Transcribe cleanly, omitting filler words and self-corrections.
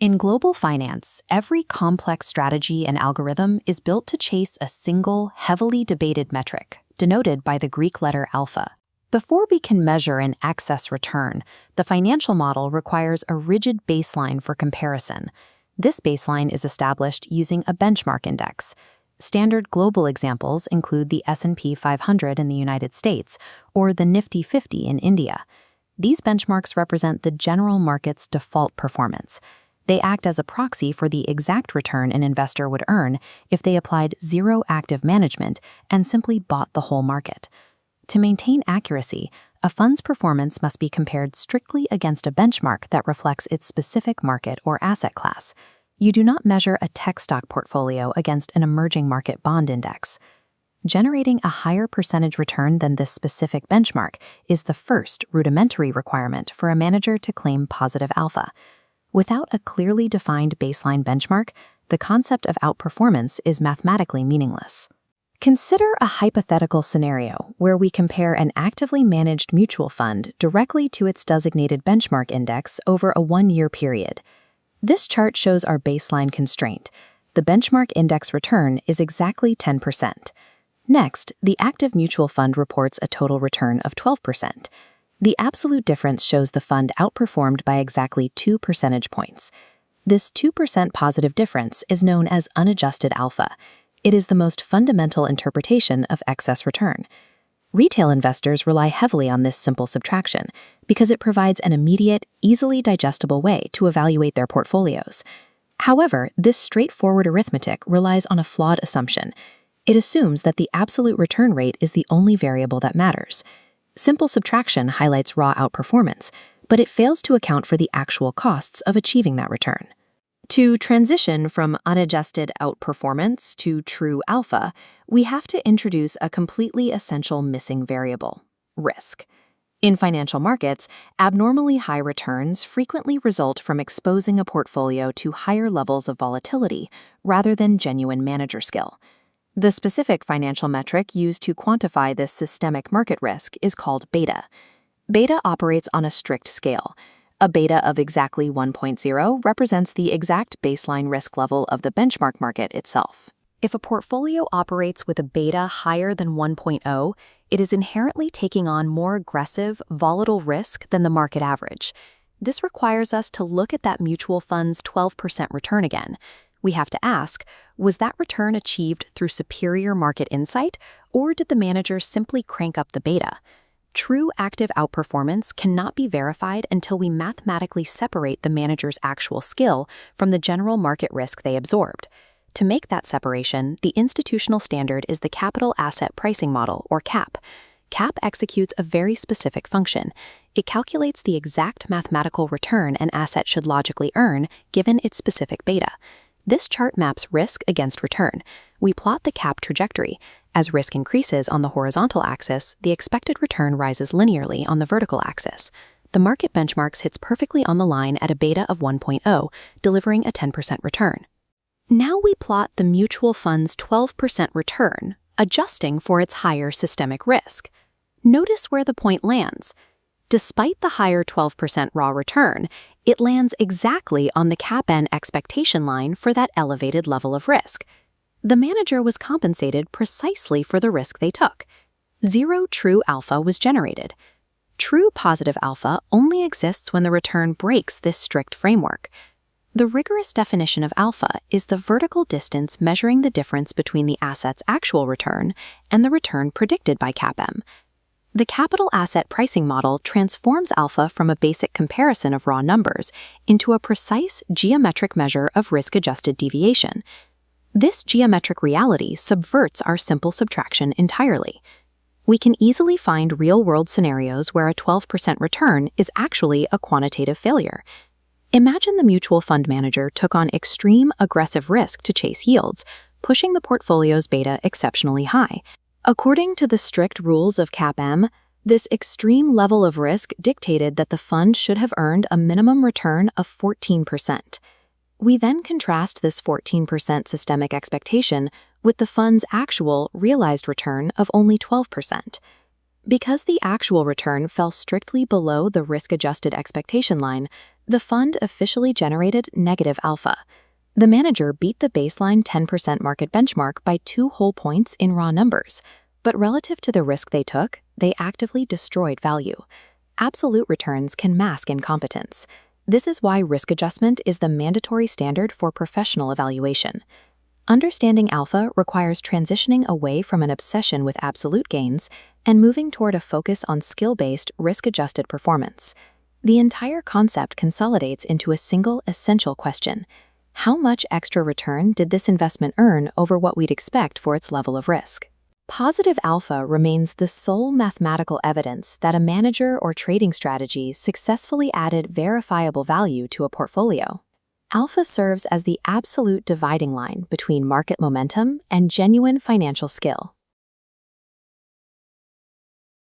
In global finance, every complex strategy and algorithm is built to chase a single, heavily debated metric, denoted by the Greek letter alpha. Before we can measure an excess return, the financial model requires a rigid baseline for comparison. This baseline is established using a benchmark index. Standard global examples include the S&P 500 in the United States or the Nifty 50 in India. These benchmarks represent the general market's default performance. They act as a proxy for the exact return an investor would earn if they applied zero active management and simply bought the whole market. To maintain accuracy, a fund's performance must be compared strictly against a benchmark that reflects its specific market or asset class. You do not measure a tech stock portfolio against an emerging market bond index. Generating a higher percentage return than this specific benchmark is the first rudimentary requirement for a manager to claim positive alpha. Without a clearly defined baseline benchmark, the concept of outperformance is mathematically meaningless. Consider a hypothetical scenario where we compare an actively managed mutual fund directly to its designated benchmark index over a one-year period. This chart shows our baseline constraint. The benchmark index return is exactly 10%. Next, the active mutual fund reports a total return of 12%. The absolute difference shows the fund outperformed by exactly 2 percentage points. This 2% positive difference is known as unadjusted alpha. It is the most fundamental interpretation of excess return. Retail investors rely heavily on this simple subtraction because it provides an immediate, easily digestible way to evaluate their portfolios. However, this straightforward arithmetic relies on a flawed assumption. It assumes that the absolute return rate is the only variable that matters. Simple subtraction highlights raw outperformance, but it fails to account for the actual costs of achieving that return. To transition from unadjusted outperformance to true alpha, we have to introduce a completely essential missing variable: risk. In financial markets, abnormally high returns frequently result from exposing a portfolio to higher levels of volatility rather than genuine manager skill. The specific financial metric used to quantify this systemic market risk is called beta. Beta operates on a strict scale. A beta of exactly 1.0 represents the exact baseline risk level of the benchmark market itself. If a portfolio operates with a beta higher than 1.0, it is inherently taking on more aggressive, volatile risk than the market average. This requires us to look at that mutual fund's 12% return again. We have to ask, was that return achieved through superior market insight, or did the manager simply crank up the beta? True active outperformance cannot be verified until we mathematically separate the manager's actual skill from the general market risk they absorbed. To make that separation, the institutional standard is the Capital Asset Pricing Model, or CAP. CAP executes a very specific function. It calculates the exact mathematical return an asset should logically earn given its specific beta. This chart maps risk against return. We plot the CAP trajectory. As risk increases on the horizontal axis, the expected return rises linearly on the vertical axis. The market benchmarks hits perfectly on the line at a beta of 1.0, delivering a 10% return. Now we plot the mutual fund's 12% return, adjusting for its higher systemic risk. Notice where the point lands. Despite the higher 12% raw return, it lands exactly on the CAP-N expectation line for that elevated level of risk. The manager was compensated precisely for the risk they took. Zero true alpha was generated. True positive alpha only exists when the return breaks this strict framework. The rigorous definition of alpha is the vertical distance measuring the difference between the asset's actual return and the return predicted by CAP-M. The capital asset pricing model transforms alpha from a basic comparison of raw numbers into a precise geometric measure of risk-adjusted deviation. This geometric reality subverts our simple subtraction entirely. We can easily find real-world scenarios where a 12% return is actually a quantitative failure. Imagine the mutual fund manager took on extreme aggressive risk to chase yields, pushing the portfolio's beta exceptionally high. According to the strict rules of CAP-M, this extreme level of risk dictated that the fund should have earned a minimum return of 14%. We then contrast this 14% systemic expectation with the fund's actual realized return of only 12%. Because the actual return fell strictly below the risk-adjusted expectation line, The fund officially generated negative alpha. The manager beat the baseline 10% market benchmark by 2 whole points in raw numbers, but relative to the risk they took, they actively destroyed value. Absolute returns can mask incompetence. This is why risk adjustment is the mandatory standard for professional evaluation. Understanding alpha requires transitioning away from an obsession with absolute gains and moving toward a focus on skill-based, risk-adjusted performance. The entire concept consolidates into a single essential question: how much extra return did this investment earn over what we'd expect for its level of risk? Positive alpha remains the sole mathematical evidence that a manager or trading strategy successfully added verifiable value to a portfolio. Alpha serves as the absolute dividing line between market momentum and genuine financial skill.